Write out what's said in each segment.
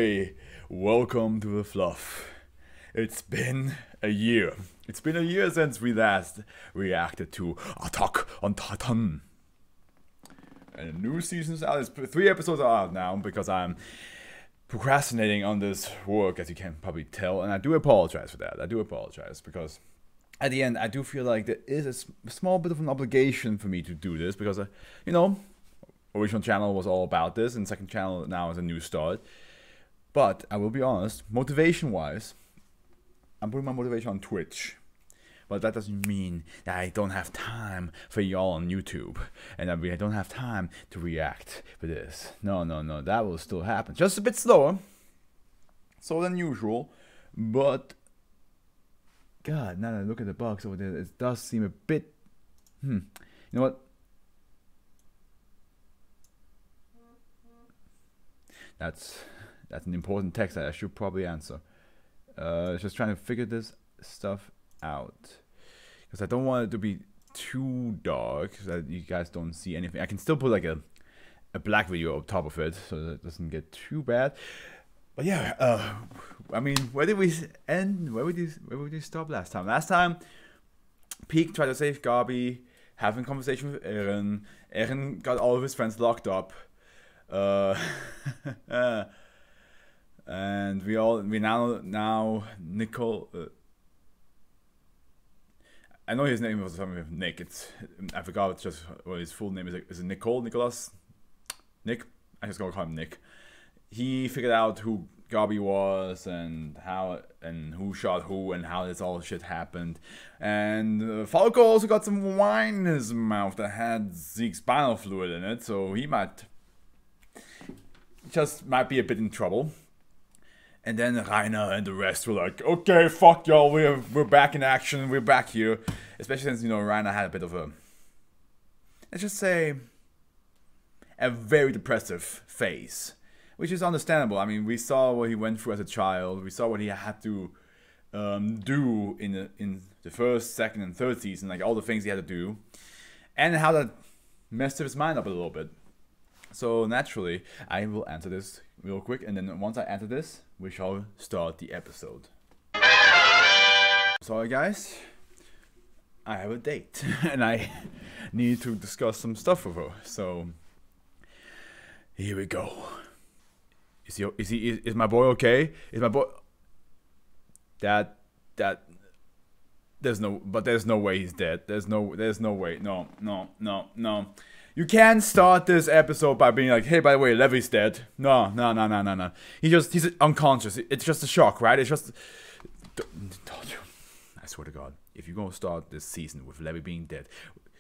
Hey, welcome to the Fluff. It's been a year. It's been a year since we last reacted to Attack on Titan. And a new season's out. 3 episodes are out now because I'm procrastinating on this work, as you can probably tell. And I do apologize for that. I do apologize because at the end, I do feel like there is a small bit of an obligation for me to do this because, original channel was all about this, and second channel now is a new start. But I will be honest, motivation-wise, I'm putting my motivation on Twitch. But that doesn't mean that I don't have time for y'all on YouTube, and I don't have time to react for this. No, that will still happen. Just a bit slower than usual, but God, now that I look at the box over there, it does seem a bit. You know what? That's an important text that I should probably answer. Just trying to figure this stuff out, because I don't want it to be too dark so that you guys don't see anything. I can still put like a black video on top of it so that it doesn't get too bad. But yeah, I mean, where did we end? Where would we stop last time? Last time, Peak tried to save Gabi, having a conversation with Eren. Eren got all of his friends locked up. And we now Nicole. I know his name was something with Nick. I forgot just what his full name is. Is it Nicole? Nicholas? Nick? I'm just gonna call him Nick. He figured out who Gabi was and how and who shot who and how this all shit happened. And Falco also got some wine in his mouth that had Zeke's spinal fluid in it, so he might be a bit in trouble. And then Rainer and the rest were like, okay, fuck y'all, we're back in action, we're back here. Especially since, Rainer had a bit of a, let's just say, a very depressive phase. Which is understandable. I mean, we saw what he went through as a child. We saw what he had to do in the first, second, and third season. Like, all the things he had to do. And how that messed his mind up a little bit. So naturally, I will answer this real quick, and then once I answer this, we shall start the episode. Sorry guys, I have a date, and I need to discuss some stuff with her. So here we go. Is my boy okay? Is my boy? There's no way he's dead. There's no way. No. You can't start this episode by being like, hey, by the way, Levi's dead. No. He's unconscious. It's just a shock, right? It's just. I swear to God, if you're gonna start this season with Levi being dead,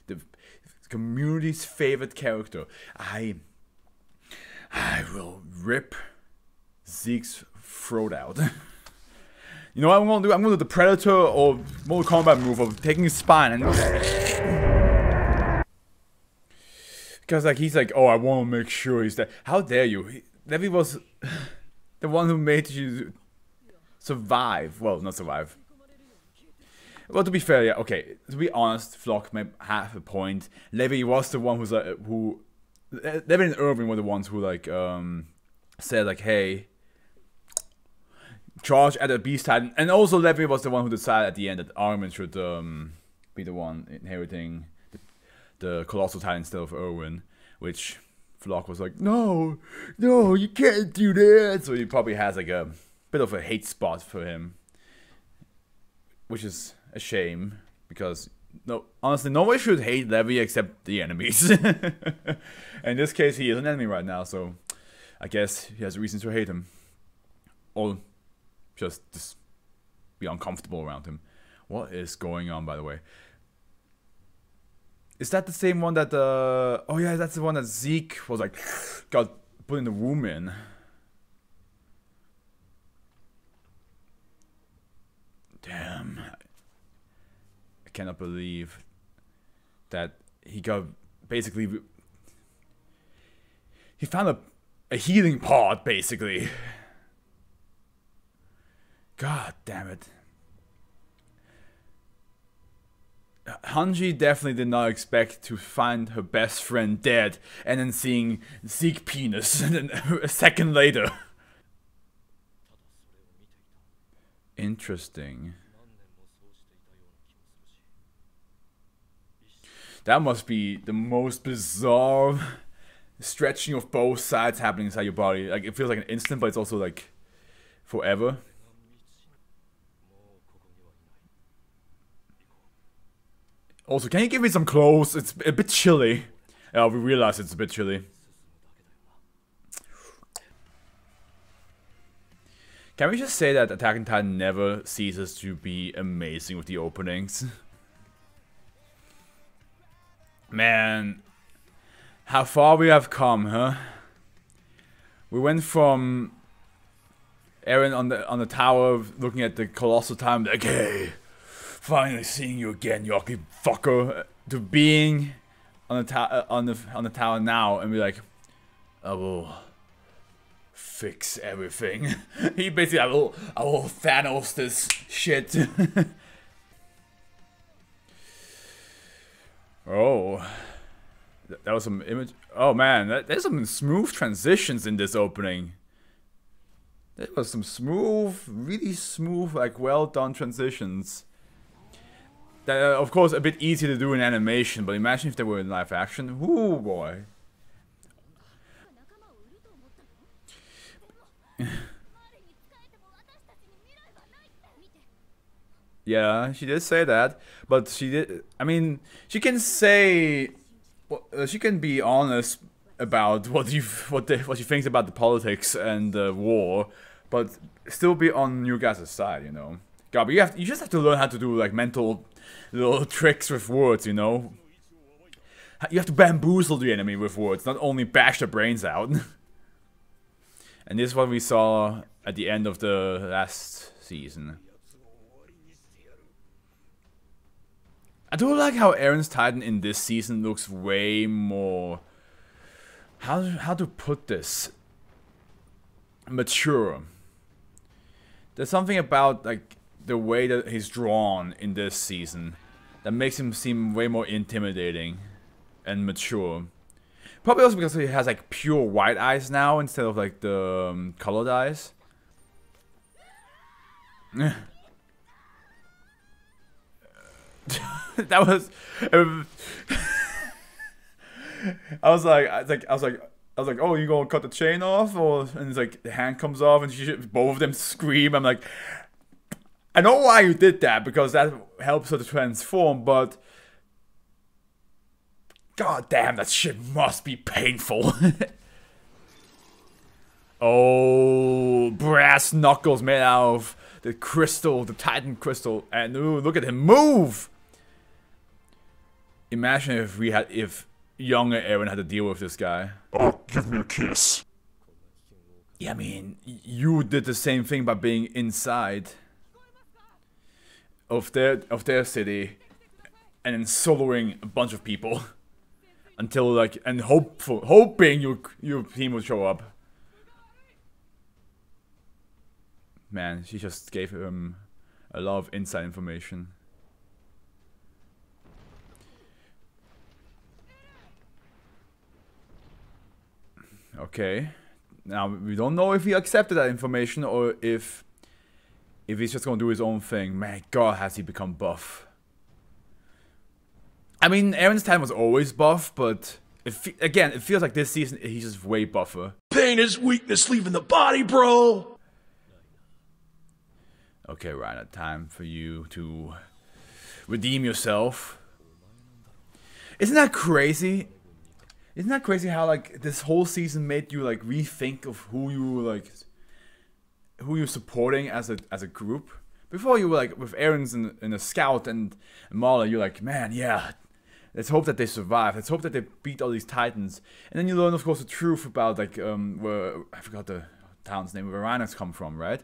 the community's favorite character, I will rip Zeke's throat out. You know what I'm gonna do? I'm gonna do the Predator or Mortal Kombat move of taking his spine and. Because he's like, oh, I want to make sure he's dead. How dare you? Levi was the one who made you survive. Well, not survive. Well, to be fair, yeah, okay. To be honest, Flock may have a point. Levi was the one who Levi and Irving were the ones who said like, hey, charge at the Beast Titan. And also Levi was the one who decided at the end that Armin should be the one inheriting the Colossal Titan instead of Erwin, which Flock was like, no, you can't do that. So he probably has like a bit of a hate spot for him, which is a shame because honestly, nobody should hate Levi except the enemies. In this case, he is an enemy right now, so I guess he has reasons to hate him, or just be uncomfortable around him. What is going on, by the way? Is that the same one that oh yeah, that's the one that Zeke was like got put in the womb in. Damn. I cannot believe that he got basically he found a healing pod basically. God damn it. Hanji definitely did not expect to find her best friend dead and then seeing Zeke penis and then a second later. Interesting. That must be the most bizarre stretching of both sides happening inside your body. Like, it feels like an instant, but it's also like forever. Also, can you give me some clothes? It's a bit chilly. We realize it's a bit chilly. Can we just say that Attack on Titan never ceases to be amazing with the openings? Man, how far we have come, huh? We went from Eren on the tower looking at the colossal time, like, hey, finally seeing you again, you ugly fucker, to being on the tower now and be like, I will fix everything. He basically, I will Thanos this shit. Oh, that was some image. Oh man, there's some smooth transitions in this opening. There was some smooth, really smooth, like well done transitions. That are, of course, a bit easier to do in animation, but imagine if they were in live action. Ooh boy. Yeah, she did say that, but she did. I mean, she can say, she can be honest about what she thinks about the politics and the war, but still be on you guys' side, you know. God, but you just have to learn how to do like mental little tricks with words, you know. You have to bamboozle the enemy with words, not only bash their brains out. And this is what we saw at the end of the last season. I do like how Eren's Titan in this season looks way more... How to put this? Mature. There's something about like the way that he's drawn in this season that makes him seem way more intimidating and mature. Probably also because he has like pure white eyes now instead of like the colored eyes. That was. I was like, oh, you gonna cut the chain off, or and it's like the hand comes off, and both of them scream. I'm like, I know why you did that because that helps her to transform, but god damn, that shit must be painful. Oh, brass knuckles made out of the crystal, the Titan crystal, and ooh, look at him move. Imagine if younger Eren had to deal with this guy. Oh, give me a kiss. Yeah, I mean, you did the same thing by being inside of their city and then soloing a bunch of people until like and hoping your team would show up. Man, she just gave him a lot of inside information. Okay, now we don't know if he accepted that information or if he's just gonna do his own thing. Man, God, has he become buff? I mean, Eren's Titan was always buff, but again, it feels like this season he's just way buffer. Pain is weakness leaving the body, bro. Okay, Reiner, time for you to redeem yourself. Isn't that crazy? Isn't that crazy how like this whole season made you like rethink of who you're supporting as a group? Before you were like with Eren's in a scout and Marla, you're like, man, yeah, let's hope that they survive. Let's hope that they beat all these Titans. And then you learn, of course, the truth about like where I forgot the town's name, where Reiner's come from, right?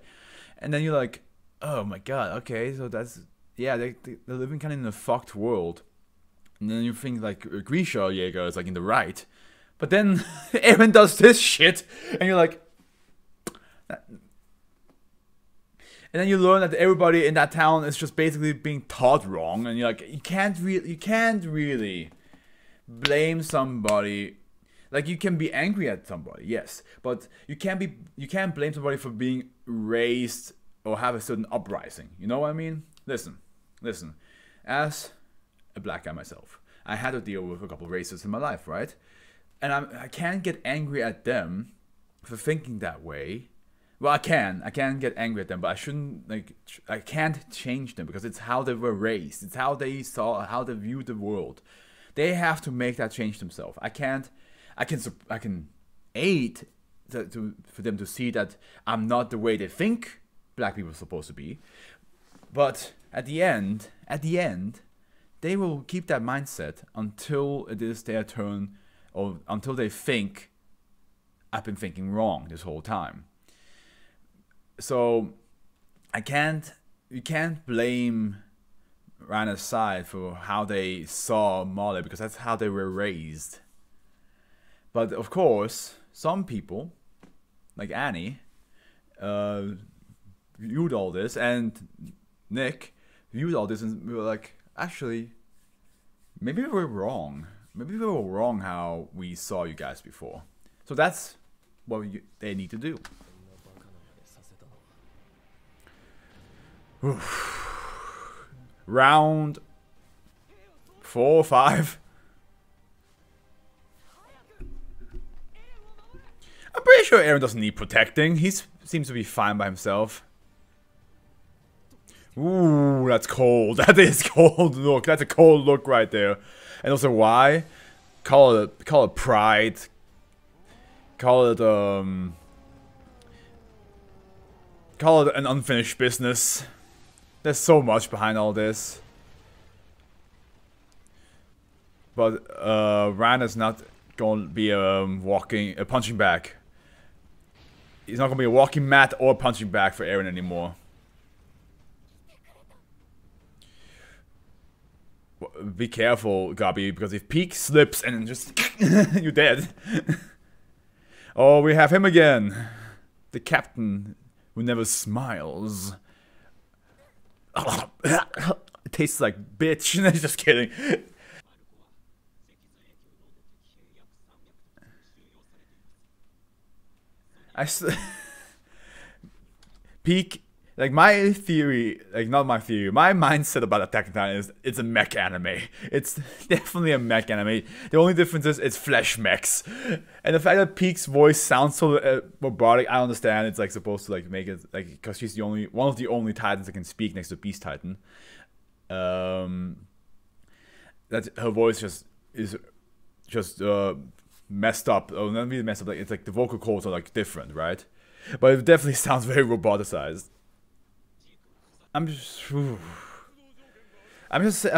And then you're like, oh my god, okay, so that's yeah, they're living kind of in a fucked world. And then you think like Grisha Jaeger is like in the right, but then Eren does this shit, and you're like, and then you learn that everybody in that town is just basically being taught wrong, and you're like, you can't really blame somebody. Like you can be angry at somebody, yes, but you can't blame somebody for being raised or have a certain uprising. You know what I mean? Listen. As a black guy myself, I had to deal with a couple of racists in my life, right? And I can't get angry at them for thinking that way. Well, I can get angry at them, but I shouldn't, like, I can't change them because it's how they were raised. It's how they saw, how they viewed the world. They have to make that change themselves. I can aid for them to see that I'm not the way they think black people are supposed to be. But at the end, they will keep that mindset until it is their turn, or until they think I've been thinking wrong this whole time. So you can't blame Rana's side for how they saw Molly, because that's how they were raised. But of course, some people, like Annie, viewed all this, and Nick viewed all this, and we were like, actually, maybe we were wrong. Maybe we were wrong how we saw you guys before. So that's what they need to do. Round 4 or 5. I'm pretty sure Aaron doesn't need protecting. He seems to be fine by himself. Ooh, that's cold. That is cold look. That's a cold look right there. And also why? Call it pride. Call it an unfinished business. There's so much behind all this. But Rana's not gonna be a punching bag. He's not gonna be a walking mat or punching bag for Aaron anymore. Be careful, Gabi, because if Peak slips and just you're dead. Oh, we have him again. The captain who never smiles. It tastes like bitch. Just kidding. Peak, like my theory, like not my theory, my mindset about Attack on Titan is it's a mech anime. It's definitely a mech anime. The only difference is it's flesh mechs, and the fact that Peak's voice sounds so robotic, I understand. It's like supposed to like make it like because she's the only one of the only Titans that can speak next to Beast Titan. That her voice just is just messed up. Oh, not really messed up. Like it's like the vocal cords are like different, right? But it definitely sounds very roboticized. I feel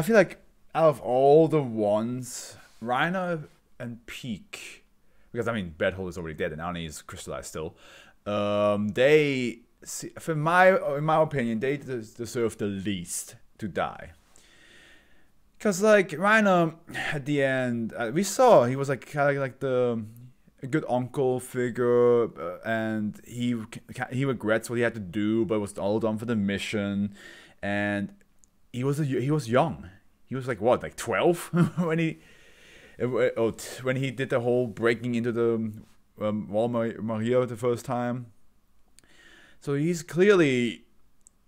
like out of all the ones, Reiner and Peak, because I mean Bedhole is already dead and Annie is crystallized still. They, in my opinion, they deserve the least to die. Cause like Reiner at the end, we saw he was like kind of like a good uncle figure, and he regrets what he had to do, but it was all done for the mission. And he was young. He was like what, like 12 when he did the whole breaking into the Wall Maria the first time. So he's clearly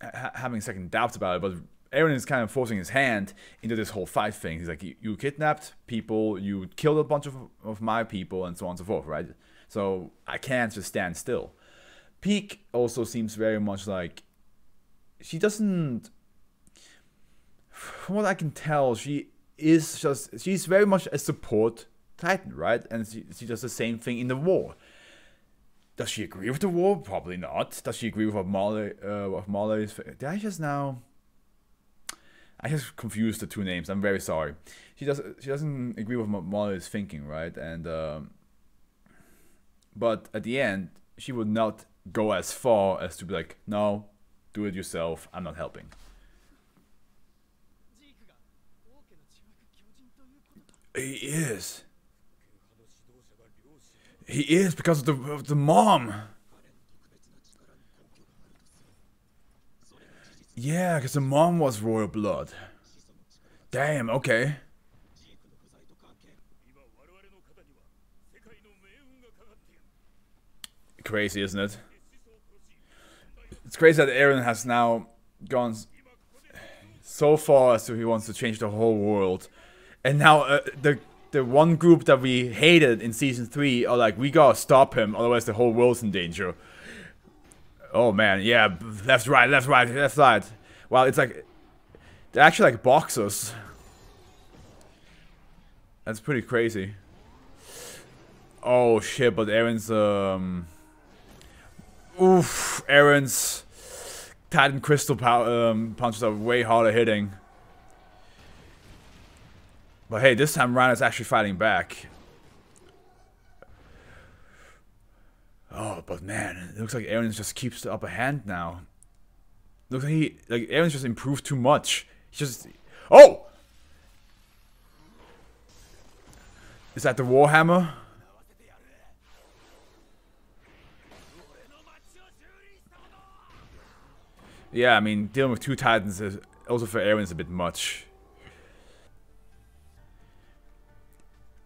having second doubts about it, but Aaron is kind of forcing his hand into this whole fight thing. He's like, you kidnapped people, you killed a bunch of my people, and so on and so forth, right? So I can't just stand still. Peak also seems very much like she doesn't. From what I can tell, she's very much a support Titan, right? And she does the same thing in the war. Does she agree with the war? Probably not. Does she agree with what Molly's? Did I just confused the two names. I'm very sorry. She doesn't agree with what Molly is thinking, right? And but at the end, she would not go as far as to be like, no, do it yourself. I'm not helping. He is. He is because of the mom. Yeah, because the mom was royal blood. Damn, okay. Crazy, isn't it? It's crazy that Aaron has now gone so far as to he wants to change the whole world. And now the one group that we hated in season 3 are like, we gotta stop him, otherwise the whole world's in danger. Oh man, yeah, left, right, left, right, left, right. Well, it's like, they're actually like boxers. That's pretty crazy. Oh shit, but Aaron's, oof, Aaron's Titan Crystal punches are way harder hitting. But hey, this time Ryan is actually fighting back. Oh, but man, it looks like Aaron just keeps the upper hand now. Looks like Aaron's just improved too much. He just... Oh! Is that the Warhammer? Yeah, I mean, dealing with 2 Titans is also for Aaron is a bit much.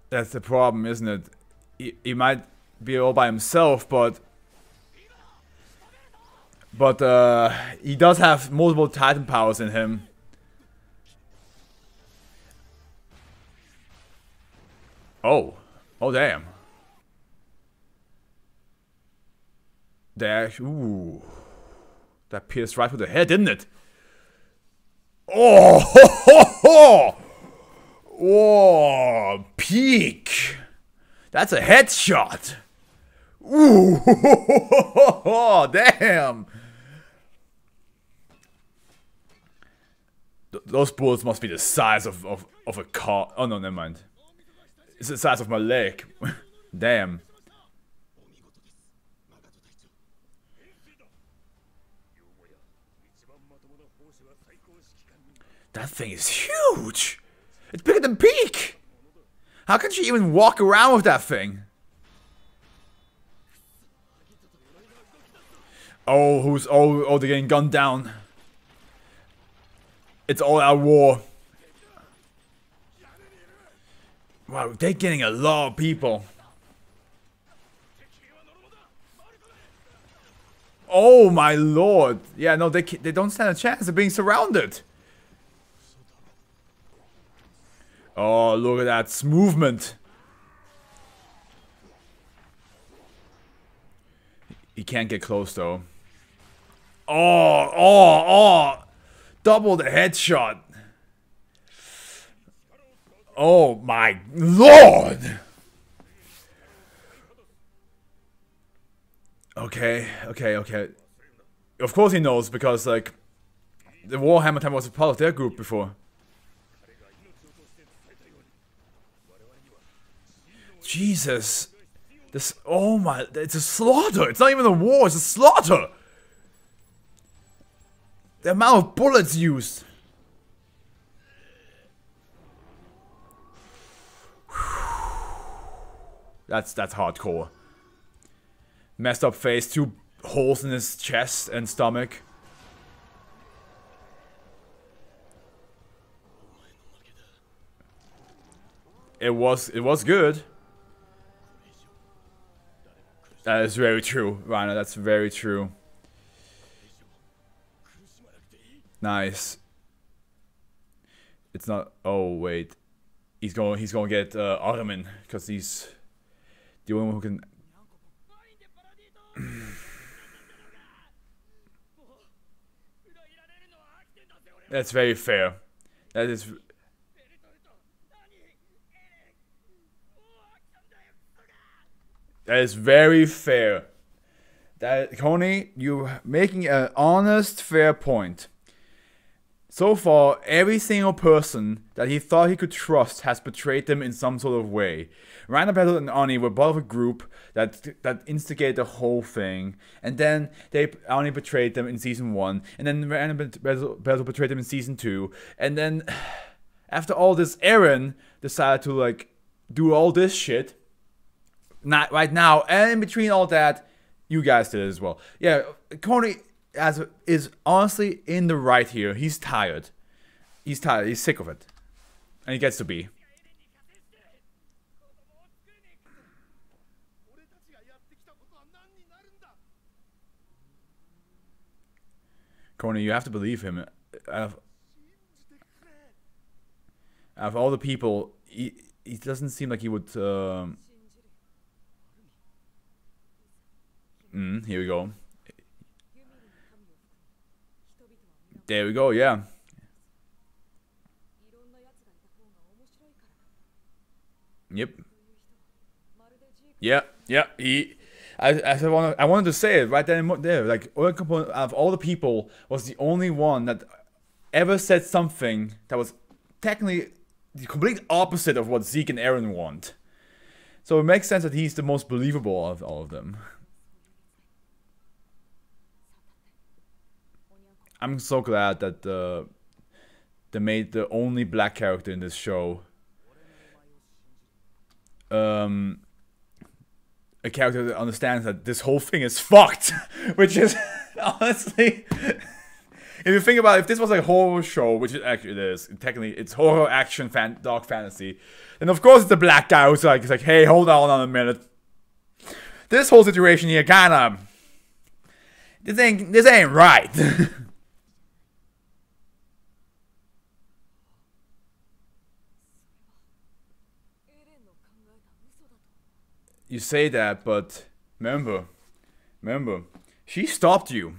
That's the problem, isn't it? He might be all by himself, but he does have multiple Titan powers in him. Oh, damn. Dash, ooh, that pierced right through the head, didn't it? Oh, ho, ho, ho. Whoa, peak. That's a headshot. Ooh, damn. Those bullets must be the size of a car. Oh no, never mind. It's the size of my leg. Damn. That thing is huge. It's bigger than Peak! How can she even walk around with that thing? Oh, they're getting gunned down. It's all out war. Wow, they're getting a lot of people. Oh my lord. Yeah, no, they don't stand a chance of being surrounded. Oh, look at that movement. He can't get close though. Oh. Double the headshot. Oh my lord. Okay. Of course he knows, because like the Warhammer time was a part of their group before. Jesus. This, oh my, it's a slaughter. It's not even a war, it's a slaughter. The amount of bullets used. That's hardcore. Messed up face, 2 holes in his chest and stomach. It was good. That is very true, Rhino. That's very true. Nice. It's not. Oh wait, he's going to get Armin, because he's the only one who can. That's very fair. That is. That is very fair. That, Coney, you're making an honest, fair point. So far, every single person that he thought he could trust has betrayed them in some sort of way. Rhino Battle and Oni were part of a group that instigated the whole thing, and then Oni betrayed them in season 1, and then Rhino Battle betrayed them in season 2, and then after all this, Aaron decided to like do all this shit. Not right now, and in between all that, you guys did it as well. Yeah, Coney is honestly in the right here. He's tired. He's sick of it. And he gets to be. Corny, you have to believe him. Out of all the people, he doesn't seem like he would. Here we go. There we go. Yeah. Yep. Yeah. Yeah. I wanted to say it right then and there. Like, Oil Component, out of all the people, was the only one that ever said something that was technically the complete opposite of what Zeke and Aaron want. So it makes sense that he's the most believable of all of them. I'm so glad that they made the only black character in this show a character that understands that this whole thing is fucked. Which is, honestly, if you think about it, if this was a horror show, which it actually is, technically it's horror, action, dark fantasy, then of course it's the black guy who's like, hey, hold on a minute. This whole situation here kinda, this ain't right. You say that, but remember, she stopped you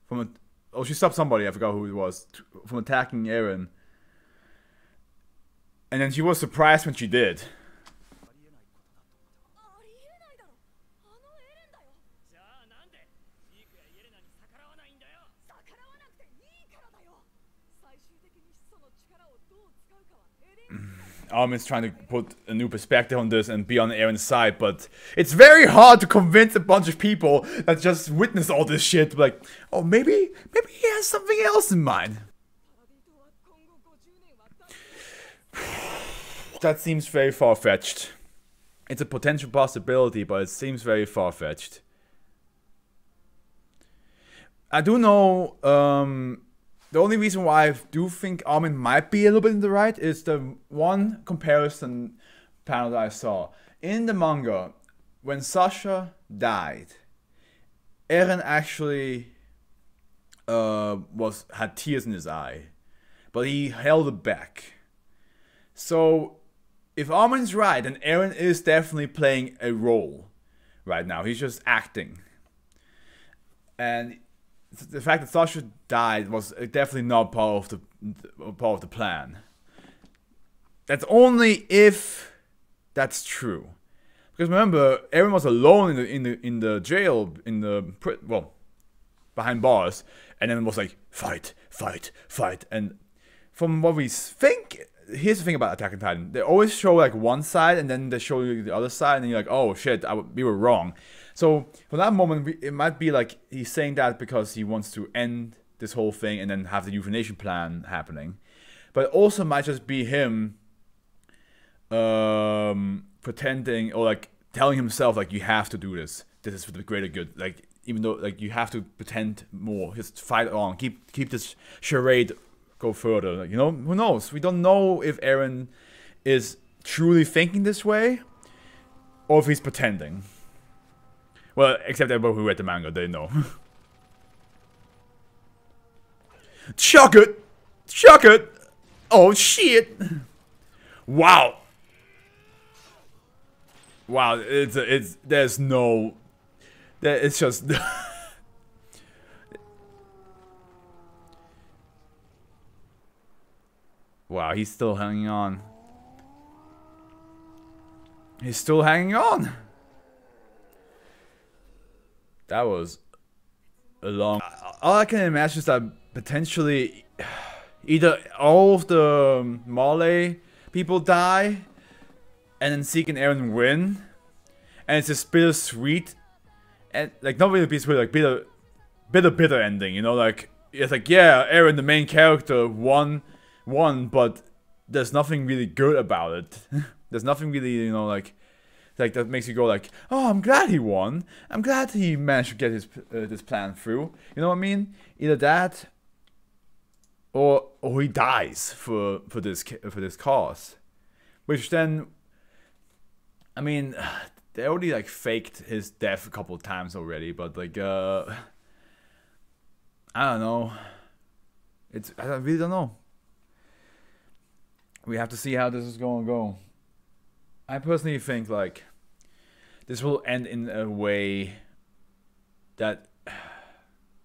from she stopped somebody, I forgot who it was, from attacking Aaron. And then she was surprised when she did. Armin's trying to put a new perspective on this and be on Aaron's side, but it's very hard to convince a bunch of people that just witness all this shit. Like, oh, maybe he has something else in mind. That seems very far-fetched. It's a potential possibility, but it seems very far-fetched. I do know, the only reason why I do think Armin might be a little bit in the right is the one comparison panel that I saw. In the manga, when Sasha died, Eren actually had tears in his eye, but he held it back. So if Armin's right, then Eren is definitely playing a role right now. He's just acting. And the fact that Sasha died was definitely not part of the plan. That's only if that's true. Because remember, Eren was alone in the jail, behind bars, and then was like, fight, and from what we think, here's the thing about Attack on Titan: they always show like one side, and then they show you the other side, and you're like, oh shit, we were wrong. So for that moment, it might be like he's saying that because he wants to end this whole thing and then have the euthanasia plan happening. But it also might just be him pretending, or like telling himself like, you have to do this. This is for the greater good. Like, even though like you have to pretend more, just fight on, keep this charade go further. Like, you know, who knows? We don't know if Eren is truly thinking this way or if he's pretending. Well, except everyone who read the manga, they know. Chuck it! Chuck it! Oh shit! Wow! Wow, there's no... It's just... Wow, he's still hanging on. He's still hanging on! That was a long... All I can imagine is that potentially either all of the Marley people die and then Zeke and Eren win, and it's just bittersweet, and like not really bittersweet, like bitter ending, you know, like it's like, yeah, Eren, the main character, won, but there's nothing really good about it. There's nothing really, you know, like that makes you go like, oh, I'm glad he won. I'm glad he managed to get his this plan through. You know what I mean? Either that, or he dies for this cause. Which then, I mean, they already like faked his death a couple of times already. But like, I I don't know. I really don't know. We have to see how this is going to go. I personally think like this will end in a way that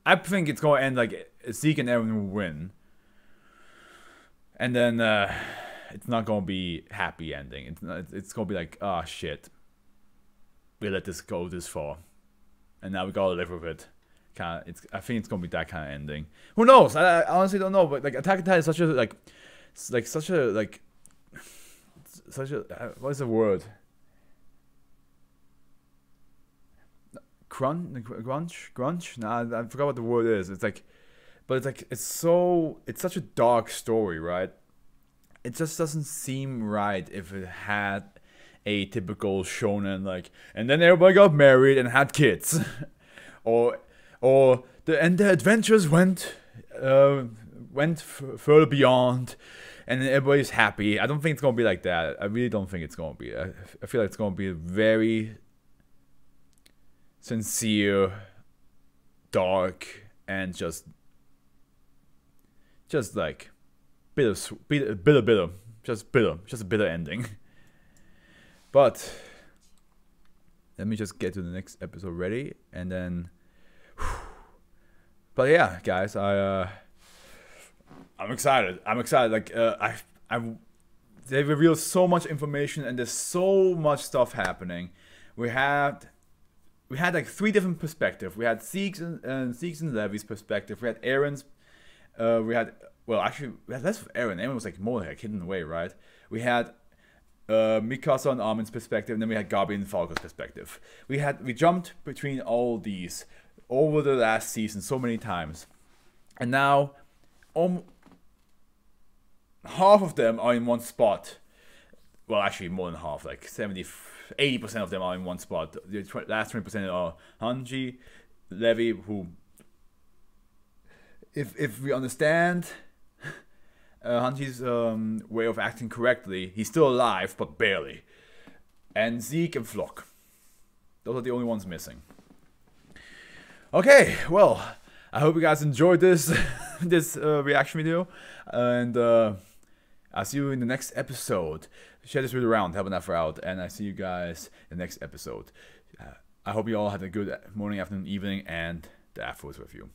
I think it's going to end like Zeke and Aaron will win, and then it's not going to be happy ending. It's going to be like, oh shit, we let this go this far, and now we got to live with it. I think it's going to be that kind of ending. Who knows? I honestly don't know. But like Attack on Titan is such a what is the word? Grunge? Nah, I forgot what the word is. It's like, but it's like it's such a dark story, right? It just doesn't seem right if it had a typical shonen like, and then everybody got married and had kids, or the adventures went further beyond, and everybody's happy. I don't think it's gonna be like that. I really don't think it's gonna be. I feel like it's gonna be very sincere, dark, and just like bitter, just a bitter ending. But let me just get to the next episode ready, and then. But yeah, guys, I'm excited. Like they revealed so much information, and there's so much stuff happening. We had like 3 different perspectives. We had Zeke's and Levi's perspective. We had Aaron's. We had less of Aaron. Aaron was like more like hidden away, right? We had Mikasa and Armin's perspective, and then we had Gabi and Falco's perspective. We jumped between all these over the last season so many times, and now half of them are in one spot. Well, actually more than half, like 80% of them are in one spot. The last 20% are Hanji, Levi, who, if we understand Hanji's way of acting correctly, he's still alive, but barely. And Zeke and Flock. Those are the only ones missing. Okay, well, I hope you guys enjoyed this reaction video, and I'll see you in the next episode. Share this video around, help an Afro out, and I see you guys in the next episode. I hope you all had a good morning, afternoon, evening, and the Afro is with you.